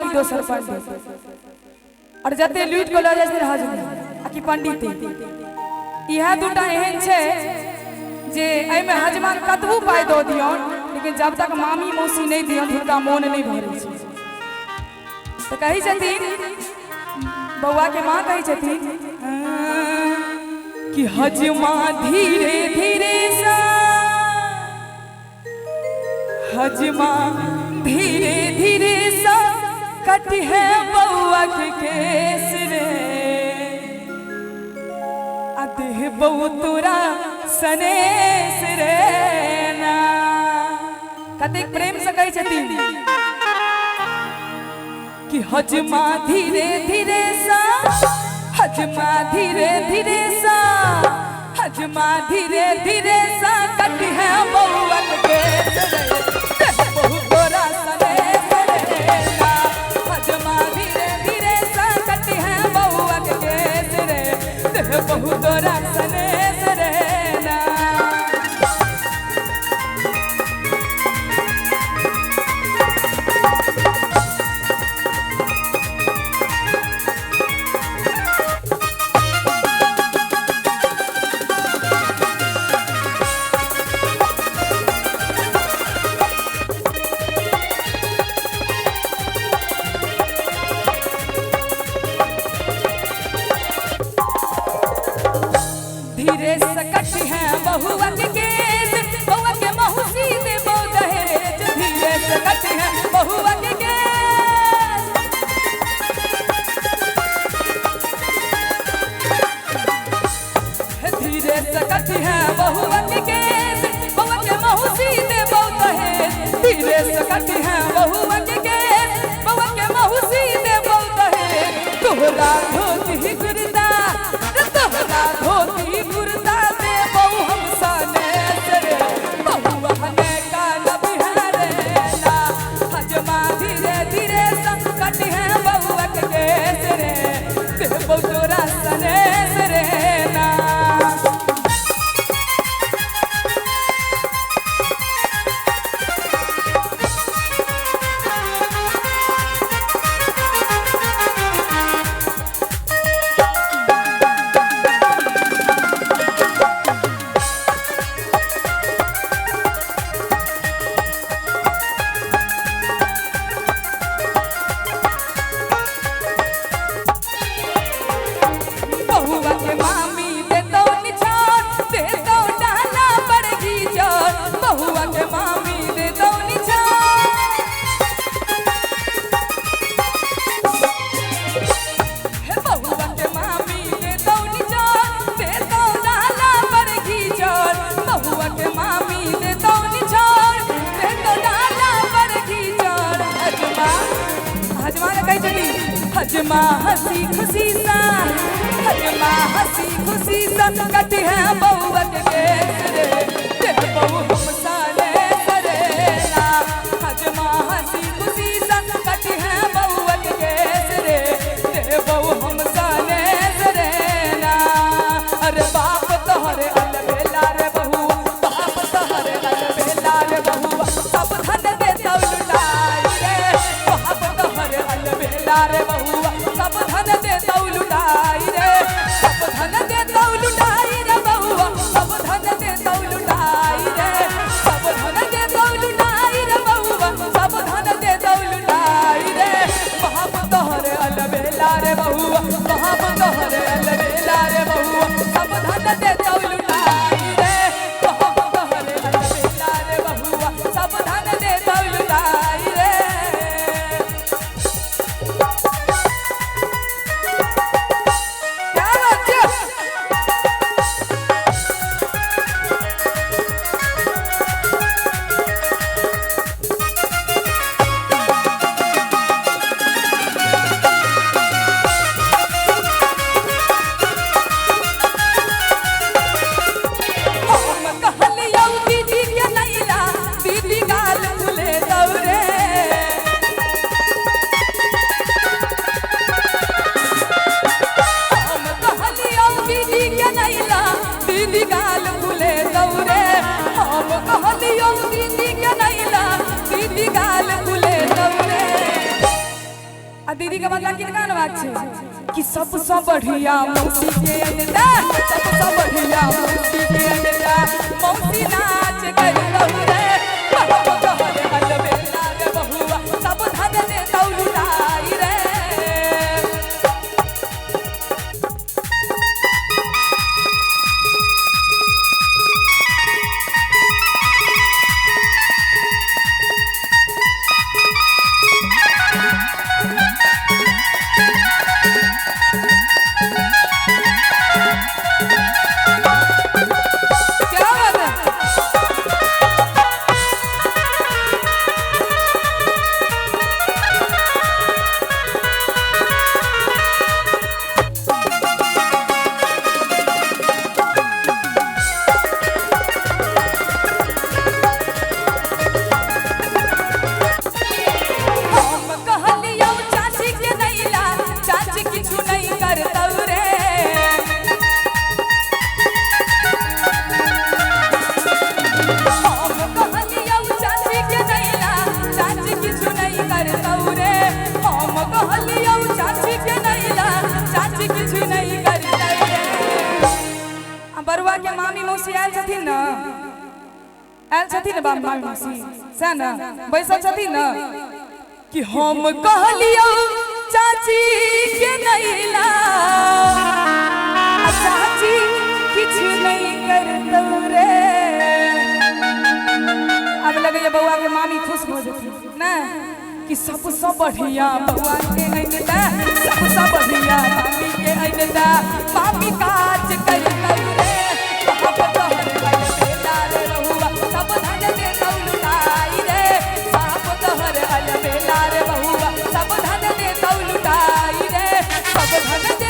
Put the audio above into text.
दोसर पंडित और जते लूट को ल जाय छै हजम आ कि पंडित इहा दूटा एहन छै जे एहि में हजमान कतबू पाई दो दियौन लेकिन जब तक मामी मौसी नहीं दियौन हुनका मोन नहीं भरै छै। तो कही छथिन बौआ के माँ कही छथिन कि हजमा धीरे धीरे सा हजमा धीरे धीरे सा कट है बउआ के केस रे अदेह बउ तोरा सनेस रे ना कतेक प्रेम से कही छथिन कि हजमा धीरे धीरे सा हजमा धीरे धीरे सा हजमा धीरे धीरे सा कट है बउआ के केस रे बहु तोरा सनेस रे ना हजमा धीरे धीरे सा कट है बउआ के केस रे बहु तोरा सनेस रे ना। धीरे सकट है बहुआ के केस बहुआ के मौसी दे बो दहेज धीरे सकट है बहुआ के केस धीरे सकट है बहुआ के केस बहुआ के मौसी दे बो दहेज धीरे सकट है बहुआ के केस बहुआ के मौसी दे बो दहेज तोहरा धोती गुरदा तोहरा धोती गुरदा दे बहु हम सनेस रे बहुआ हने का लब है रे ना हजमा धीरे धीरे संकट है बहुआ के केस रे दे बहु तोरा सनेस रे ना। बहुआ के मामी दे दो निछाड़ दे दो डाला पड़गी चोर बहुआ के मामी दे दो निछाड़ हे बहुआ के मामी दे दो निछाड़ दे दो डाला पड़गी चोर बहुआ के मामी दे दो निछाड़ दे दो डाला पड़गी चोर हजमा हजमा ने कही चली हजमा हंसी खुशी सा हजमा हंसी खुशी सा कट है बउआ के केस रे दे बहु हम सनेस रे ना हजमा हंसी खुशी सा कट है बउआ के केस रे दे बहु हम सनेस रे ना। अरे बाप तोहरे अलबेला रे बहुआ बाप तोहरे अलबेला रे बहुआ सब धन दे तौ लुटाई रे बाप तोहरे अलबेला रे बहुआ सब धन दे तौ लुटाई रे सब धन दे तौ लुटाई रे बहुआ सब धन दे तौ लुटाई रे सब धन दे तौ लुटाई रे बहुआ सब धन दे तौ लुटाई रे बाप तोहरे अलबेला रे बहुआ बाप तोहरे अलबेला रे बहुआ सब धन दे तौ लुटाई रे बाप तोहरे अलबेला रे बहुआ सब धन दे तौ लुटाई रे। दीदी के बदला किनका नवाज छे कि सबसे बढ़िया मौसी के अड्डा सबसे बढ़िया मौसी के अड्डा मौसी नाच गई रे बाबा कहले अलबेला रे बहुआ सब धन दे दौलुटाई रे बरुआ के मामी मौसी आयल छथिन न मामी मौसी से न बैसल छथिन न कि हम कहलियो चाची के नैला चाची किछु नहीं करतौ रे अब लगे ये बउआ के मामी खुश हो जथि न कि सबसे बढ़िया बउआ के अइनता सबसे बढ़िया मामी के अइनता मामी काज करतौ रे बाप कहर अलबेला रे बहुआ सब धन दे दौलुटाई रे बाप कहर अलबेला रे बहुआ सब धन दे दौलुटाई रे सब धन